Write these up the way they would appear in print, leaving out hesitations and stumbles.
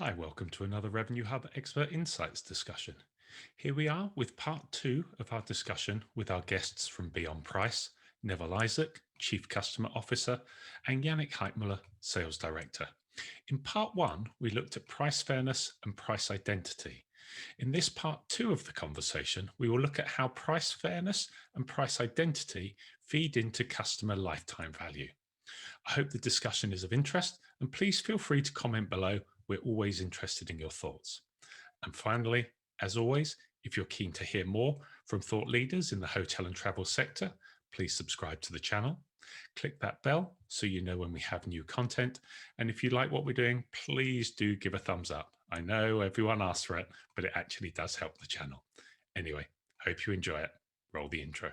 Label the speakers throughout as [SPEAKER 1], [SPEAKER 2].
[SPEAKER 1] Hi, welcome to another Revenue Hub Expert Insights discussion. Here we are with part two of our discussion with our guests from Beonprice, Neville Isaac, Chief Customer Officer, and Jannik Heitmüller, Sales Director. In part one, we looked at price fairness and price identity. In this part two of the conversation, we will look at how price fairness and price identity feed into customer lifetime value. I hope the discussion is of interest, and please feel free to comment below. We're always interested in your thoughts. And finally, as always, if you're keen to hear more from thought leaders in the hotel and travel sector, please subscribe to the channel. Click that bell so you know when we have new content. And if you like what we're doing, please do give a thumbs up. I know everyone asks for it, but it actually does help the channel. Anyway, hope you enjoy it. Roll the intro.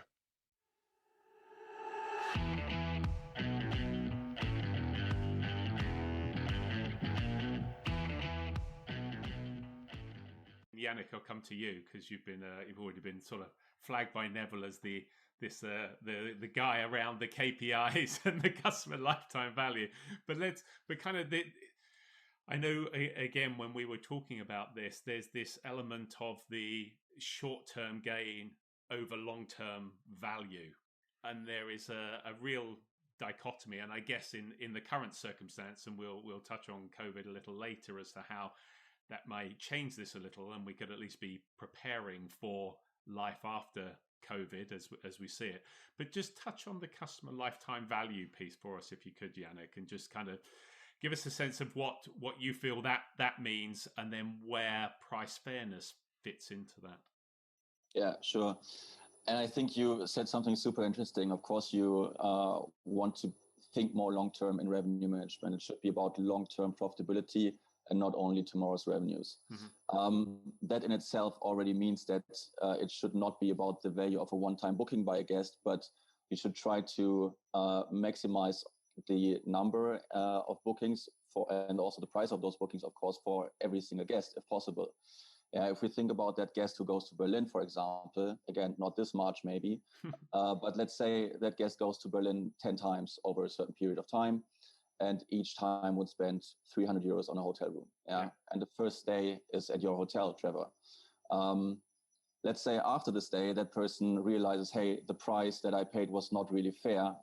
[SPEAKER 1] Jannik, I'll come to you because you've already been sort of flagged by Neville as the guy around the KPIs and the customer lifetime value. I know again when we were talking about this, there's this element of the short-term gain over long-term value, and there is a real dichotomy. And I guess in the current circumstance, and we'll touch on COVID a little later as to how that may change this a little, and we could at least be preparing for life after COVID as we see it. But just touch on the customer lifetime value piece for us, if you could, Jannik, and just kind of give us a sense of what you feel that means, and then where price fairness fits into that.
[SPEAKER 2] Yeah, sure. And I think you said something super interesting. Of course, you want to think more long-term in revenue management. It should be about long-term profitability and not only tomorrow's revenues. Mm-hmm. That in itself already means that it should not be about the value of a one-time booking by a guest, but you should try to maximize the number of bookings and also the price of those bookings, of course, for every single guest, if possible. If we think about that guest who goes to Berlin, for example, again, not this March maybe, but let's say that guest goes to Berlin 10 times over a certain period of time, and each time would spend 300 euros on a hotel room. Yeah. And the first day is at your hotel, Trevor. Let's say after this day, that person realizes, hey, the price that I paid was not really fair,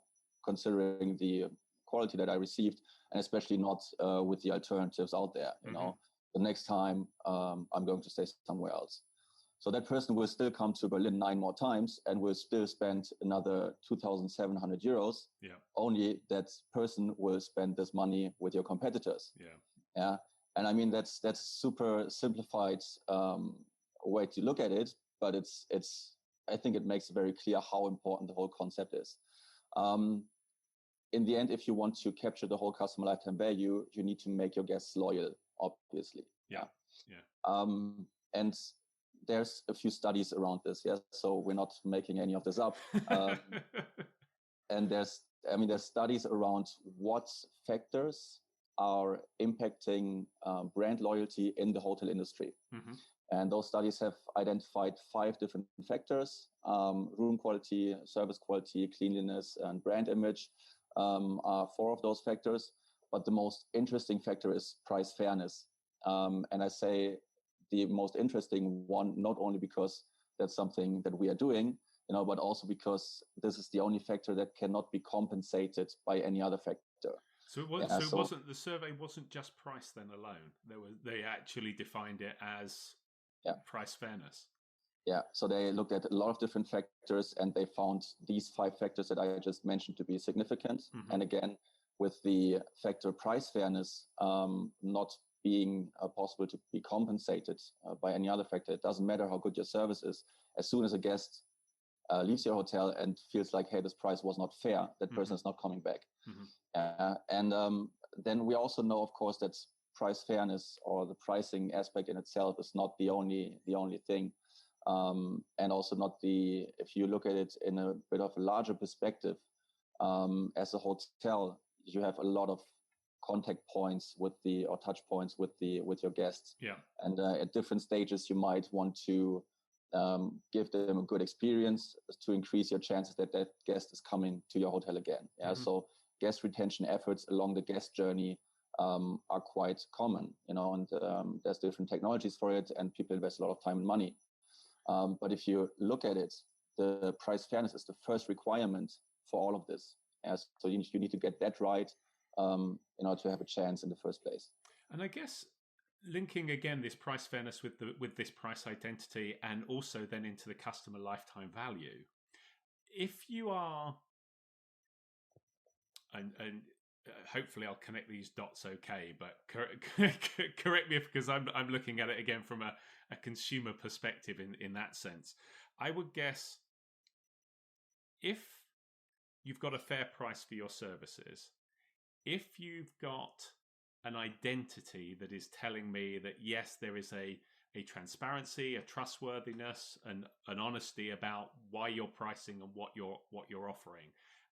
[SPEAKER 2] considering the quality that I received, and especially not with the alternatives out there. You know, the next time I'm going to stay somewhere else. So that person will still come to Berlin 9 more times and will still spend another 2,700 euros. Yeah. Only that person will spend this money with your competitors. Yeah. And I mean, that's super simplified way to look at it, but I think it makes it very clear how important the whole concept is. In the end, if you want to capture the whole customer lifetime value, you need to make your guests loyal, obviously. Yeah. And there's a few studies around this, yes. So we're not making any of this up. And there's studies around what factors are impacting brand loyalty in the hotel industry. Mm-hmm. And those studies have identified 5 different factors: room quality, service quality, cleanliness, and brand image are 4 of those factors. But the most interesting factor is price fairness. And I say the most interesting one, not only because that's something that we are doing, but also because this is the only factor that cannot be compensated by any other factor.
[SPEAKER 1] So it wasn't the survey wasn't just price then alone. They actually defined it as price fairness.
[SPEAKER 2] Yeah, so they looked at a lot of different factors, and they found these 5 factors that I just mentioned to be significant. Mm-hmm. And again, with the factor price fairness not being possible to be compensated by any other factor. It doesn't matter how good your service is. As soon as a guest leaves your hotel and feels like, hey, this price was not fair, that person is not coming back. Mm-hmm. Then we also know, of course, that price fairness or the pricing aspect in itself is not the only thing. And also not if you look at it in a bit of a larger perspective, as a hotel, you have a lot of contact points or touch points with your guests. Yeah. And at different stages, you might want to give them a good experience to increase your chances that guest is coming to your hotel again. Yeah. Mm-hmm. So guest retention efforts along the guest journey are quite common, and there's different technologies for it, and people invest a lot of time and money. But if you look at it, the price fairness is the first requirement for all of this. So you need to get that right in order to have a chance in the first place.
[SPEAKER 1] And I guess linking again this price fairness with this price identity, and also then into the customer lifetime value. If you are, and hopefully I'll connect these dots okay, but correct me because I'm looking at it again from a consumer perspective in that sense. I would guess if you've got a fair price for your services, if you've got an identity that is telling me that yes, there is a transparency, a trustworthiness, and an honesty about why you're pricing and what you're offering,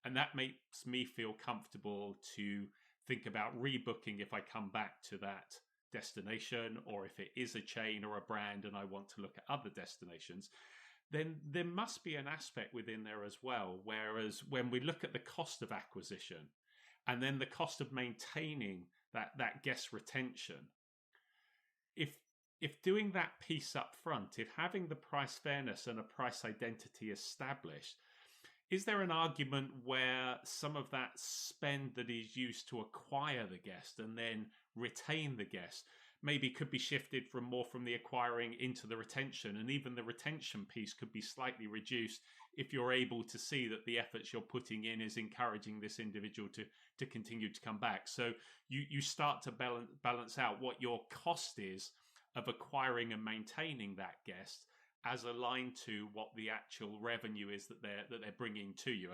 [SPEAKER 1] and that makes me feel comfortable to think about rebooking if I come back to that destination, or if it is a chain or a brand and I want to look at other destinations, then there must be an aspect within there as well. Whereas when we look at the cost of acquisition and then the cost of maintaining that guest retention, if doing that piece up front, if having the price fairness and a price identity established, is there an argument where some of that spend that is used to acquire the guest and then retain the guest maybe could be shifted from the acquiring into the retention, and even the retention piece could be slightly reduced if you're able to see that the efforts you're putting in is encouraging this individual to continue to come back? So you start to balance out what your cost is of acquiring and maintaining that guest as aligned to what the actual revenue is that they're bringing to you.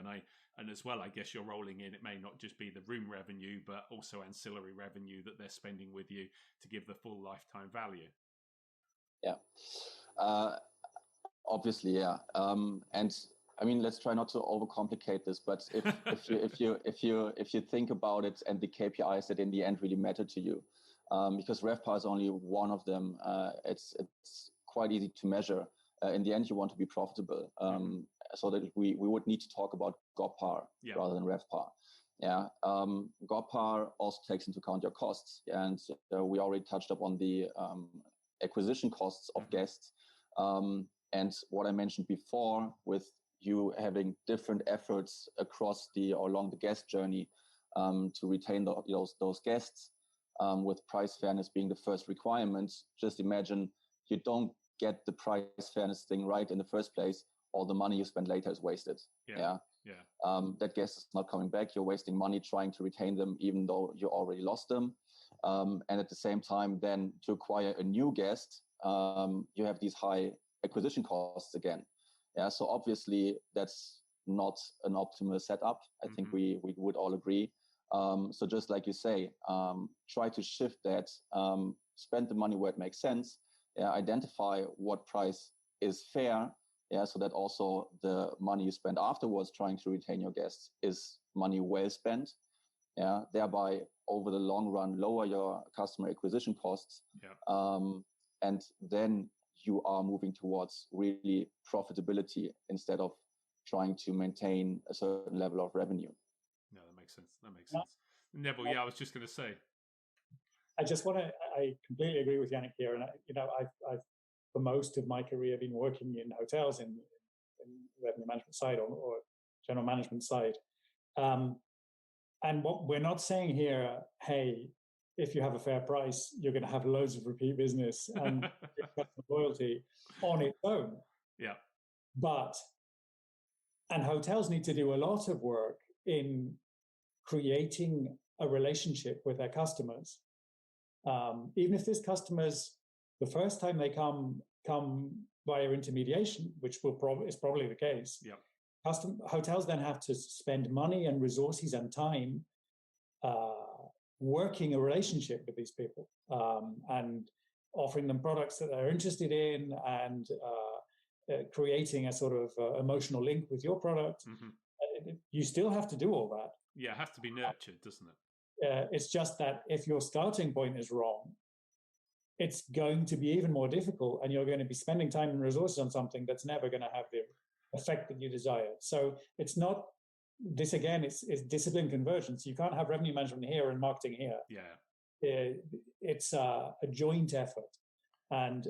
[SPEAKER 1] And as well, I guess you're rolling in, it may not just be the room revenue, but also ancillary revenue that they're spending with you to give the full lifetime value.
[SPEAKER 2] Yeah, obviously, yeah. And I mean, let's try not to overcomplicate this, but if you think about it, and the KPIs that in the end really matter to you, because RevPAR is only one of them. It's quite easy to measure. In the end, you want to be profitable, so that we would need to talk about GOPAR rather than RevPAR. Yeah, GOPAR also takes into account your costs, and we already touched upon the acquisition costs of guests, and what I mentioned before with you having different efforts along the guest journey to retain those guests, with price fairness being the first requirement. Just imagine you don't get the price fairness thing right in the first place, all the money you spend later is wasted. That guest is not coming back. You're wasting money trying to retain them, even though you already lost them. And at the same time, then to acquire a new guest, you have these high acquisition costs again. Yeah, so obviously that's not an optimal setup. I think we would all agree. So just like you say, try to shift that, spend the money where it makes sense, identify what price is fair, so that also the money you spend afterwards trying to retain your guests is money well spent, thereby over the long run lower your customer acquisition costs, and then you are moving towards really profitability instead of trying to maintain a certain level of revenue.
[SPEAKER 1] No, that makes sense. Neville, I was just going to say,
[SPEAKER 3] I completely agree with Jannik here. And I've for most of my career been working in hotels in revenue management side or general management side. And what we're not saying here, hey, if you have a fair price, you're going to have loads of repeat business and customer loyalty on its own.
[SPEAKER 1] Yeah.
[SPEAKER 3] And hotels need to do a lot of work in creating a relationship with their customers. Even if these customers, the first time they come via intermediation, which is probably the case. Yeah. Hotels then have to spend money and resources and time working a relationship with these people, and offering them products that they're interested in, and creating a sort of emotional link with your product. You still have to do all that.
[SPEAKER 1] Yeah, it has to be nurtured, doesn't it?
[SPEAKER 3] It's just that if your starting point is wrong, it's going to be even more difficult, and you're going to be spending time and resources on something that's never going to have the effect that you desire. So it's not this again. It's discipline convergence. You can't have revenue management here and marketing here.
[SPEAKER 1] Yeah.
[SPEAKER 3] it's a joint effort, and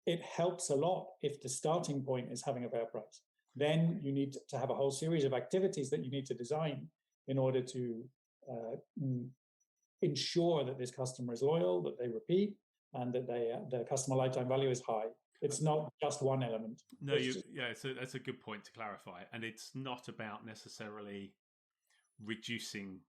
[SPEAKER 3] it helps a lot if the starting point is having a fair price. Then you need to have a whole series of activities that you need to design in order to ensure that this customer is loyal, that they repeat, and that their customer lifetime value is high. It's not just one element.
[SPEAKER 1] No, so that's a good point to clarify. And it's not about necessarily reducing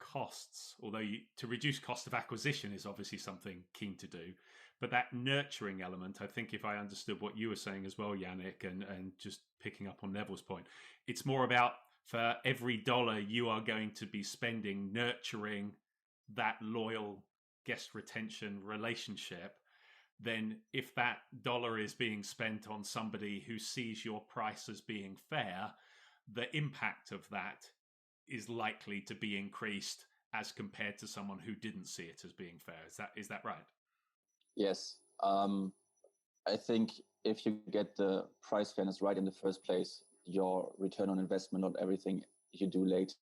[SPEAKER 1] costs, although to reduce cost of acquisition is obviously something keen to do. But that nurturing element, I think if I understood what you were saying as well, Jannik, and just picking up on Neville's point, it's more about for every dollar you are going to be spending nurturing that loyal guest retention relationship, then if that dollar is being spent on somebody who sees your price as being fair, the impact of that is likely to be increased as compared to someone who didn't see it as being fair. Is that right?
[SPEAKER 2] Yes. I think if you get the price fairness right in the first place, your return on investment on everything you do later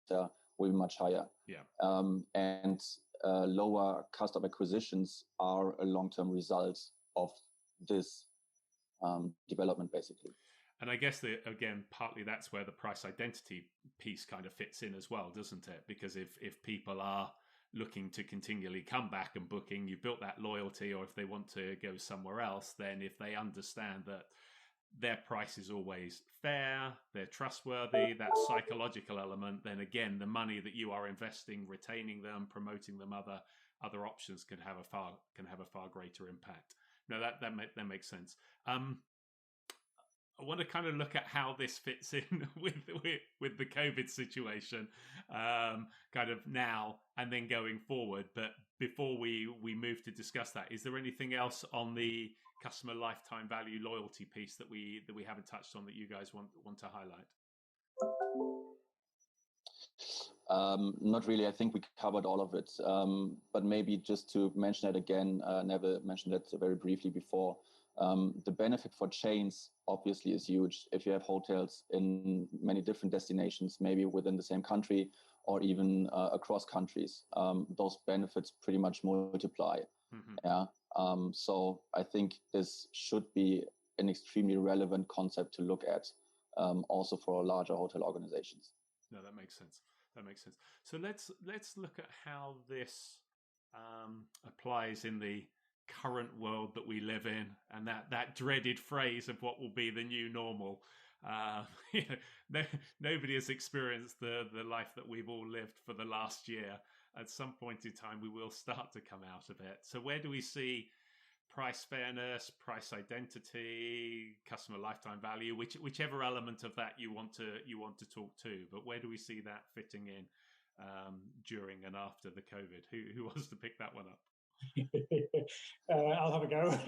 [SPEAKER 2] will be much higher.
[SPEAKER 1] Yeah.
[SPEAKER 2] And lower cost of acquisitions are a long-term result of this development, basically.
[SPEAKER 1] And I guess again, partly that's where the price identity piece kind of fits in as well, doesn't it? Because if people are looking to continually come back and booking, you've built that loyalty, or if they want to go somewhere else, then if they understand that their price is always fair, they're trustworthy, that psychological element, then again, the money that you are investing, retaining them, promoting them, other options can have a far greater impact. No, that makes sense. I want to kind of look at how this fits in with the COVID situation, kind of now and then going forward. But before we move to discuss that, is there anything else on the customer lifetime value loyalty piece that we haven't touched on that you guys want to highlight?
[SPEAKER 2] Not really. I think we covered all of it. But maybe just to mention it again, Neville mentioned it very briefly before. The benefit for chains obviously is huge. If you have hotels in many different destinations, maybe within the same country or even across countries, those benefits pretty much multiply. Mm-hmm. Yeah. So I think this should be an extremely relevant concept to look at, also for larger hotel organizations.
[SPEAKER 1] No, that makes sense. So let's look at how this applies in the current world that we live in, and that dreaded phrase of what will be the new normal. Nobody has experienced the life that we've all lived for the last year. At some point in time, we will start to come out of it. So where do we see price fairness, price identity, customer lifetime value, whichever element of that you want to talk to? But where do we see that fitting in during and after the COVID? Who wants to pick that one up?
[SPEAKER 3] I'll have a go.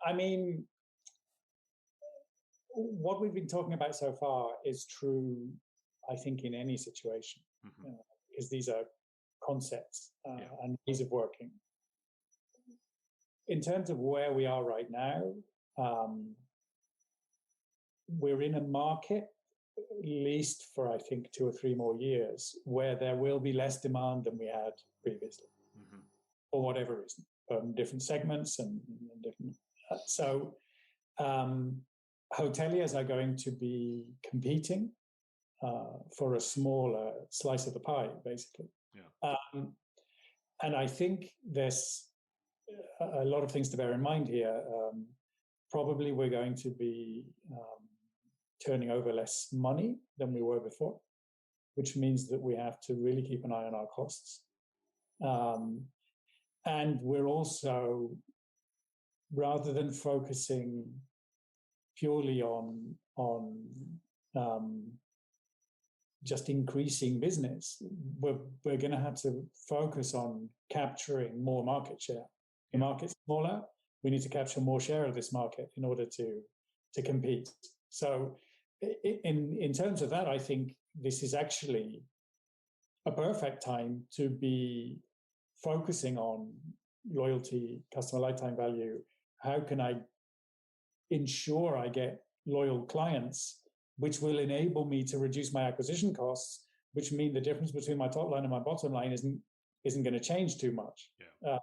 [SPEAKER 3] I mean, what we've been talking about so far is true, I think, in any situation, mm-hmm. Because these are concepts and ways of working. In terms of where we are right now, we're in a market, at least for, I think, 2 or 3 more years, where there will be less demand than we had previously, mm-hmm. for whatever reason, different segments and different. So hoteliers are going to be competing for a smaller slice of the pie, basically. Yeah. And I think there's a lot of things to bear in mind here. Probably we're going to be turning over less money than we were before, which means that we have to really keep an eye on our costs. And we're also, rather than focusing purely on just increasing business, we're going to have to focus on capturing more market share. The market's smaller. We need to capture more share of this market in order to compete. So in terms of that, I think this is actually a perfect time to be focusing on loyalty, customer lifetime value. How can I ensure I get loyal clients which will enable me to reduce my acquisition costs, which mean the difference between my top line and my bottom line isn't going to change too much.
[SPEAKER 1] Yeah.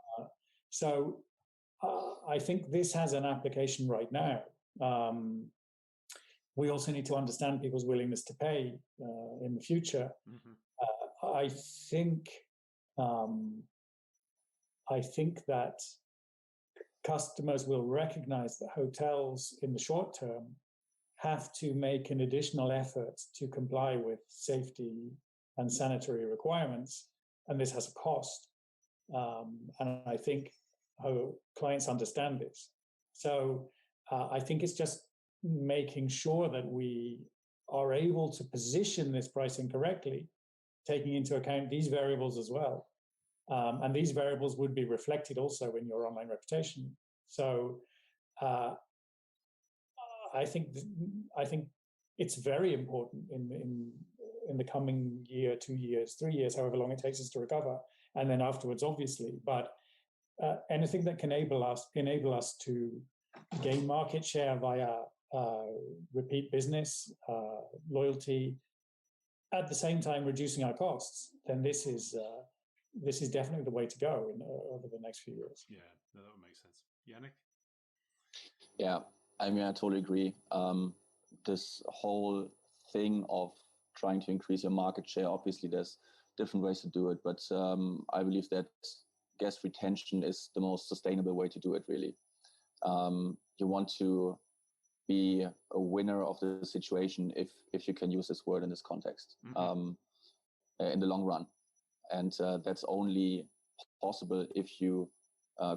[SPEAKER 3] So I think this has an application right now. We also need to understand people's willingness to pay in the future. Mm-hmm. I think that customers will recognize that hotels in the short term have to make an additional effort to comply with safety and sanitary requirements, and this has a cost. And I think clients understand this. So I think it's just making sure that we are able to position this pricing correctly, taking into account these variables as well. And these variables would be reflected also in your online reputation. So I think it's very important in the coming year, 2 years, 3 years, however long it takes us to recover, and then afterwards, obviously. But anything that can enable us to gain market share via repeat business, loyalty, at the same time reducing our costs, then this is definitely the way to go over the next few years.
[SPEAKER 1] Yeah, no, that would make sense. Jannik?
[SPEAKER 2] Yeah, I mean, I totally agree. This whole thing of trying to increase your market share, obviously there's different ways to do it, but I believe that guest retention is the most sustainable way to do it, really. You want to be a winner of the situation, if you can use this word in this context, mm-hmm. In the long run. And that's only possible if you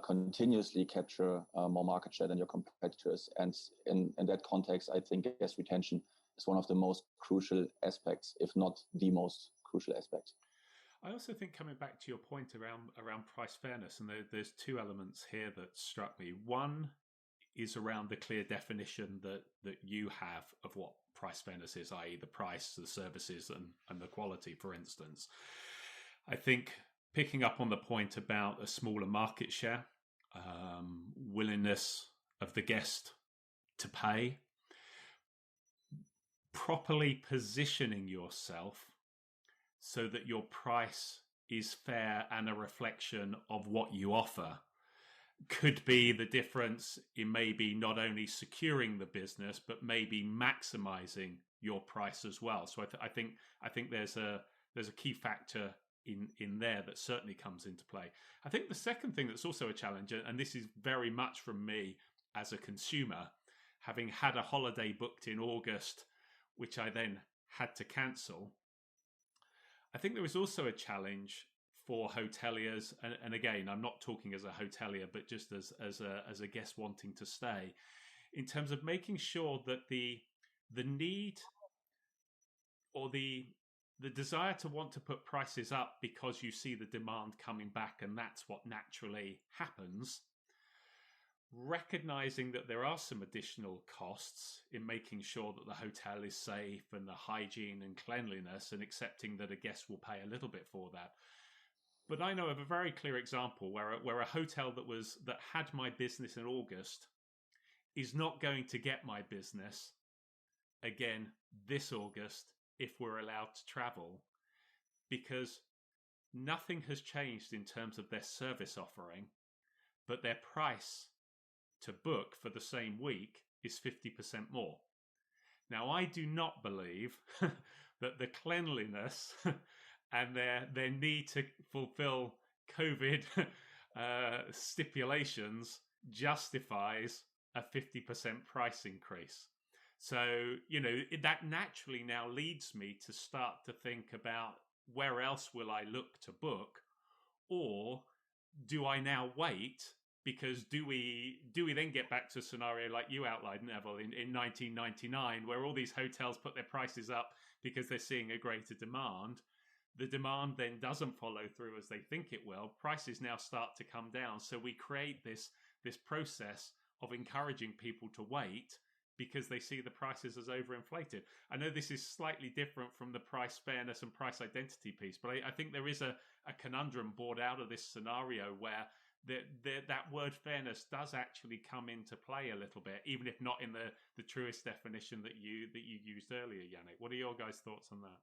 [SPEAKER 2] continuously capture more market share than your competitors. And in that context, I think guest retention is one of the most crucial aspects, if not the most crucial aspect.
[SPEAKER 1] I also think, coming back to your point around price fairness, and there's two elements here that struck me. One is around the clear definition that you have of what price fairness is, i.e. the price, the services, and the quality, for instance. I think picking up on the point about a smaller market share, willingness of the guest to pay, properly positioning yourself so that your price is fair and a reflection of what you offer could be the difference in maybe not only securing the business, but maybe maximizing your price as well. So I think there's a key factor in there that certainly comes into play. I think the second thing that's also a challenge, and this is very much from me as a consumer, having had a holiday booked in August, which I then had to cancel, I think there is also a challenge for hoteliers, and again, I'm not talking as a hotelier, but just as a guest wanting to stay, in terms of making sure that the need or the desire to want to put prices up because you see the demand coming back, and that's what naturally happens, recognizing that there are some additional costs in making sure that the hotel is safe and the hygiene and cleanliness, and accepting that a guest will pay a little bit for that. But I know of a very clear example where a hotel that had my business in August is not going to get my business again this August if we're allowed to travel, because nothing has changed in terms of their service offering, but their price to book for the same week is 50% more. Now, I do not believe that the cleanliness and their need to fulfill COVID stipulations justifies a 50% price increase. So, that naturally now leads me to start to think about, where else will I look to book? Or do I now wait? Because do we then get back to a scenario like you outlined, Neville, in 1999, where all these hotels put their prices up because they're seeing a greater demand? The demand then doesn't follow through as they think it will. Prices now start to come down. So we create this process of encouraging people to wait because they see the prices as overinflated. I know this is slightly different from the price fairness and price identity piece, but I think there is a conundrum born out of this scenario where that word fairness does actually come into play a little bit, even if not in the truest definition that you used earlier, Jannik. What are your guys' thoughts on that?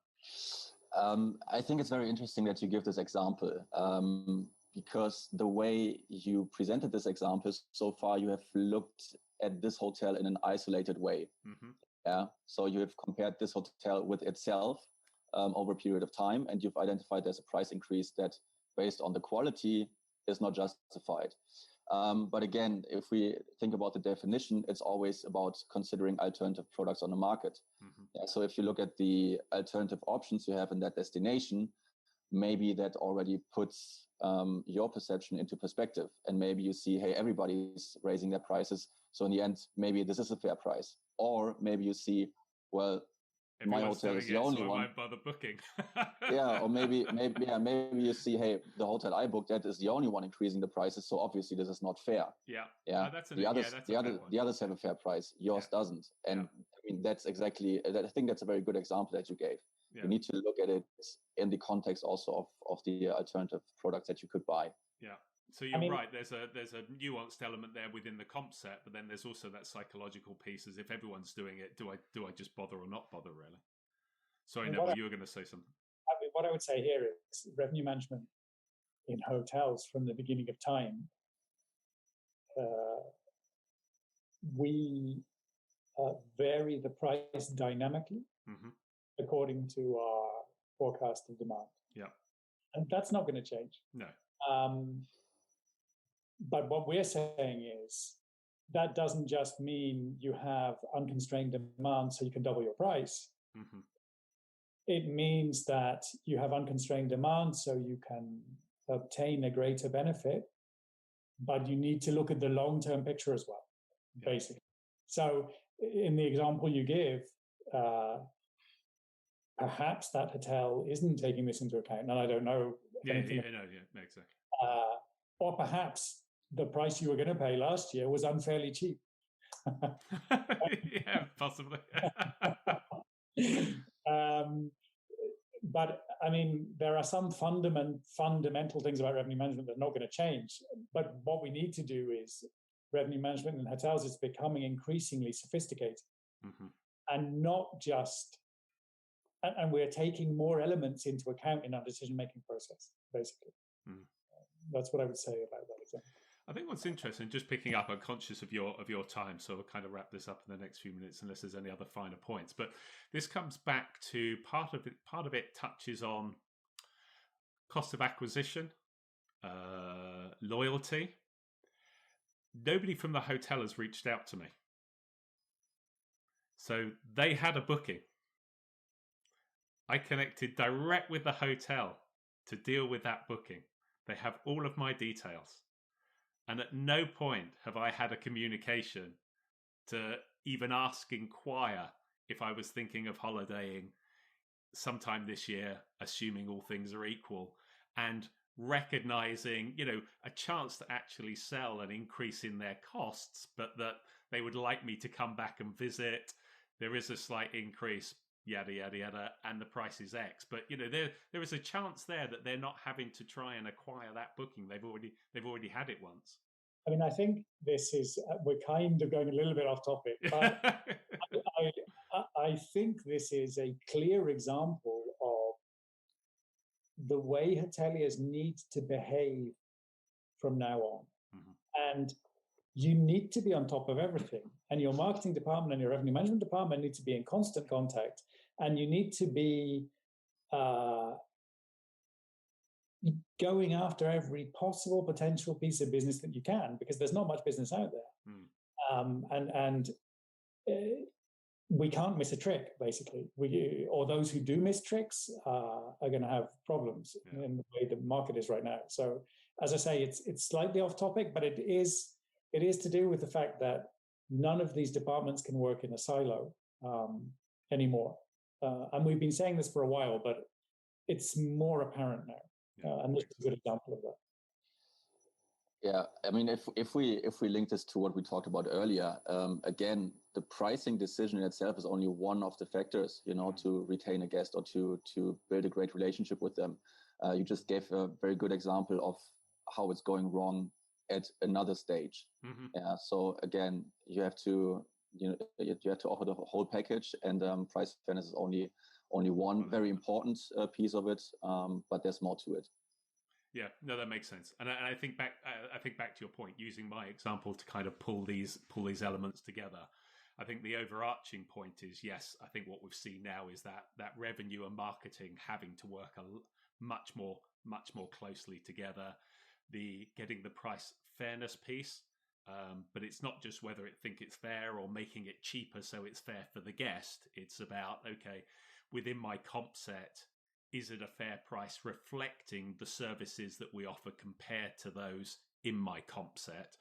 [SPEAKER 2] I think it's very interesting that you give this example, because the way you presented this example so far, you have looked at this hotel in an isolated way.
[SPEAKER 1] Mm-hmm.
[SPEAKER 2] Yeah. So you have compared this hotel with itself over a period of time, and you've identified there's a price increase that, based on the quality, is not justified. But again, if we think about the definition, it's always about considering alternative products on the market.
[SPEAKER 1] Mm-hmm.
[SPEAKER 2] Yeah, so if you look at the alternative options you have in that destination, maybe that already puts your perception into perspective. And maybe you see, hey, everybody's raising their prices. So in the end, maybe this is a fair price. Or maybe you see, well, my hotel is the only one.
[SPEAKER 1] I might bother booking.
[SPEAKER 2] Yeah, or maybe you see, hey, the hotel I booked at is the only one increasing the prices, so obviously this is not fair.
[SPEAKER 1] Yeah,
[SPEAKER 2] yeah. The others have a fair price. Yours doesn't, and I mean that's exactly. I think that's a very good example that you gave. Yeah. You need to look at it in the context also of the alternative products that you could buy.
[SPEAKER 1] Yeah. So you're right. There's a nuanced element there within the comp set, but then there's also that psychological piece. As if everyone's doing it, do I just bother or not bother? Really? Sorry, Neville, you were going to say something.
[SPEAKER 3] I mean, what I would say here is revenue management in hotels from the beginning of time. We vary the price dynamically according to our forecast of demand.
[SPEAKER 1] Yeah,
[SPEAKER 3] and that's not going to change.
[SPEAKER 1] No.
[SPEAKER 3] But what we're saying is that doesn't just mean you have unconstrained demand so you can double your price.
[SPEAKER 1] Mm-hmm.
[SPEAKER 3] It means that you have unconstrained demand so you can obtain a greater benefit, but you need to look at the long-term picture as well, basically. So in the example you give, perhaps that hotel isn't taking this into account, and I don't know.
[SPEAKER 1] Exactly.
[SPEAKER 3] Or perhaps the price you were going to pay last year was unfairly cheap.
[SPEAKER 1] Yeah, possibly.
[SPEAKER 3] But I mean, there are some fundamental things about revenue management that are not going to change. But what we need to do is revenue management in hotels is becoming increasingly sophisticated, and not just. And we're taking more elements into account in our decision-making process, basically. That's what I would say about that example.
[SPEAKER 1] I think what's interesting, just picking up, I'm conscious of your time, so we'll kind of wrap this up in the next few minutes, unless there's any other finer points. But this comes back to part of it touches on cost of acquisition, loyalty. Nobody from the hotel has reached out to me, so they had a booking. I connected direct with the hotel to deal with that booking. They have all of my details. And at no point have I had a communication to even inquire if I was thinking of holidaying sometime this year, assuming all things are equal, and recognizing, a chance to actually sell an increase in their costs, but that they would like me to come back and visit. There is a slight increase, yada, yada, yada, and the price is X. But, there is a chance there that they're not having to try and acquire that booking. They've already had it once.
[SPEAKER 3] I mean, I think this is, we're kind of going a little bit off topic, but I think this is a clear example of the way hoteliers need to behave from now on. And you need to be on top of everything. And your marketing department and your revenue management department need to be in constant contact. And you need to be going after every possible potential piece of business that you can, because there's not much business out there. We can't miss a trick, basically. Or those who do miss tricks are going to have problems in the way the market is right now. So, as I say, it's slightly off topic, but it is to do with the fact that none of these departments can work in a silo anymore. And we've been saying this for a while, but it's more apparent now. And this is a good example of that.
[SPEAKER 2] Yeah, I mean, if we link this to what we talked about earlier, again, the pricing decision in itself is only one of the factors, to retain a guest or to build a great relationship with them. You just gave a very good example of how it's going wrong at another stage. Yeah. So again, you have to offer the whole package, and price fairness is only one very important piece of it, but there's more to it.
[SPEAKER 1] Yeah, no, that makes sense. And I think back to your point, using my example to kind of pull these elements together. I think the overarching point is, yes, I think what we've seen now is that revenue and marketing having to work much more closely together. Getting the price fairness piece, but it's not just whether it think it's fair or making it cheaper so it's fair for the guest. It's about, okay, within my comp set, is it a fair price reflecting the services that we offer compared to those in my comp set?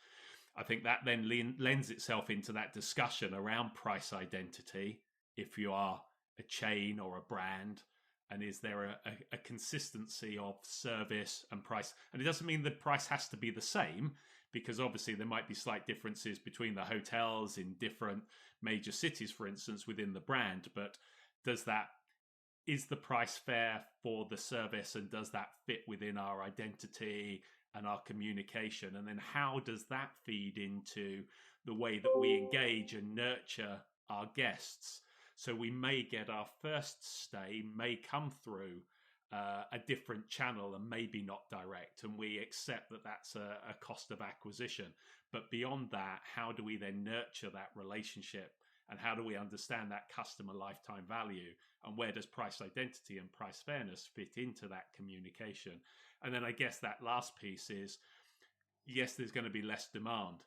[SPEAKER 1] I think that then lends itself into that discussion around price identity. If you are a chain or a brand, and is there a consistency of service and price? And it doesn't mean the price has to be the same, because obviously there might be slight differences between the hotels in different major cities, for instance, within the brand. But is the price fair for the service, and does that fit within our identity and our communication? And then how does that feed into the way that we engage and nurture our guests? So we may get our first stay may come through a different channel and maybe not direct, and we accept that that's a cost of acquisition. But beyond that, how do we then nurture that relationship, and how do we understand that customer lifetime value, and where does price identity and price fairness fit into that communication? And then I guess that last piece is, yes, there's going to be less demand.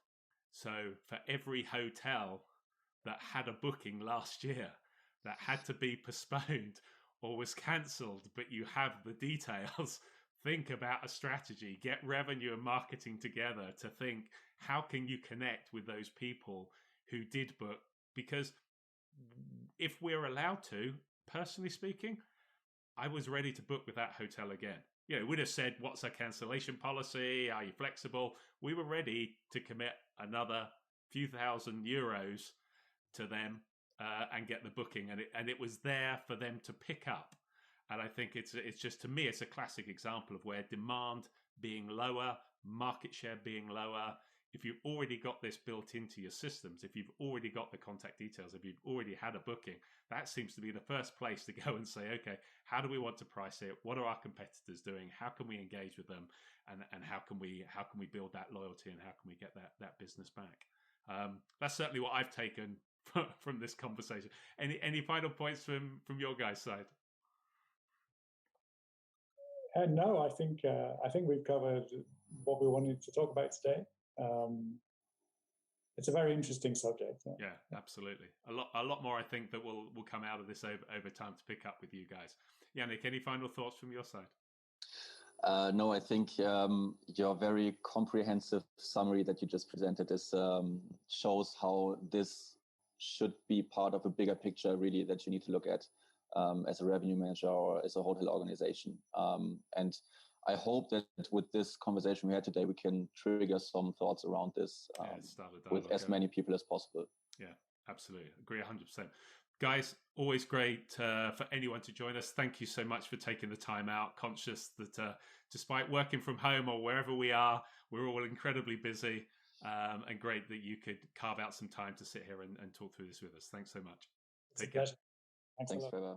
[SPEAKER 1] So for every hotel that had a booking last year that had to be postponed or was cancelled, but you have the details, think about a strategy, get revenue and marketing together to think, how can you connect with those people who did book? Because if we're allowed to, personally speaking, I was ready to book with that hotel again. We'd have said, what's our cancellation policy? Are you flexible? We were ready to commit another few thousand euros to them and get the booking, and it was there for them to pick up. And I think it's just, to me, it's a classic example of where demand being lower, market share being lower. If you've already got this built into your systems, if you've already got the contact details, if you've already had a booking, that seems to be the first place to go and say, okay, how do we want to price it? What are our competitors doing? How can we engage with them? And how can we build that loyalty, and how can we get that business back? That's certainly what I've taken from this conversation. Any final points from your guys' side?
[SPEAKER 3] No, I think we've covered what we wanted to talk about today. It's a very interesting subject.
[SPEAKER 1] Yeah, absolutely. A lot more, I think, that will come out of this over time to pick up with you guys. Jannik, any final thoughts from your side?
[SPEAKER 2] No, I think your very comprehensive summary that you just presented shows how this should be part of a bigger picture, really, that you need to look at as a revenue manager or as a hotel organization. And I hope that with this conversation we had today, we can trigger some thoughts around this with as many people as possible.
[SPEAKER 1] Yeah, absolutely. Agree 100%. Guys, always great for anyone to join us. Thank you so much for taking the time out. Conscious that despite working from home or wherever we are, we're all incredibly busy, and great that you could carve out some time to sit here and talk through this with us. Thanks so much.
[SPEAKER 3] Take care.
[SPEAKER 2] Thanks, Trevor.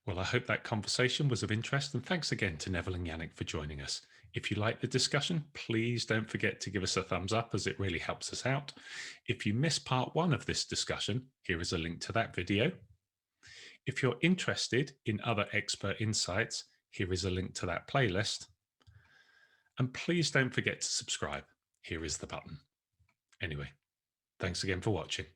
[SPEAKER 1] Well, I hope that conversation was of interest, and thanks again to Neville and Jannik for joining us. If you like the discussion, please don't forget to give us a thumbs up, as it really helps us out. If you missed part 1 of this discussion, here is a link to that video. If you're interested in other expert insights, here is a link to that playlist. And please don't forget to subscribe. Here is the button. Anyway, thanks again for watching.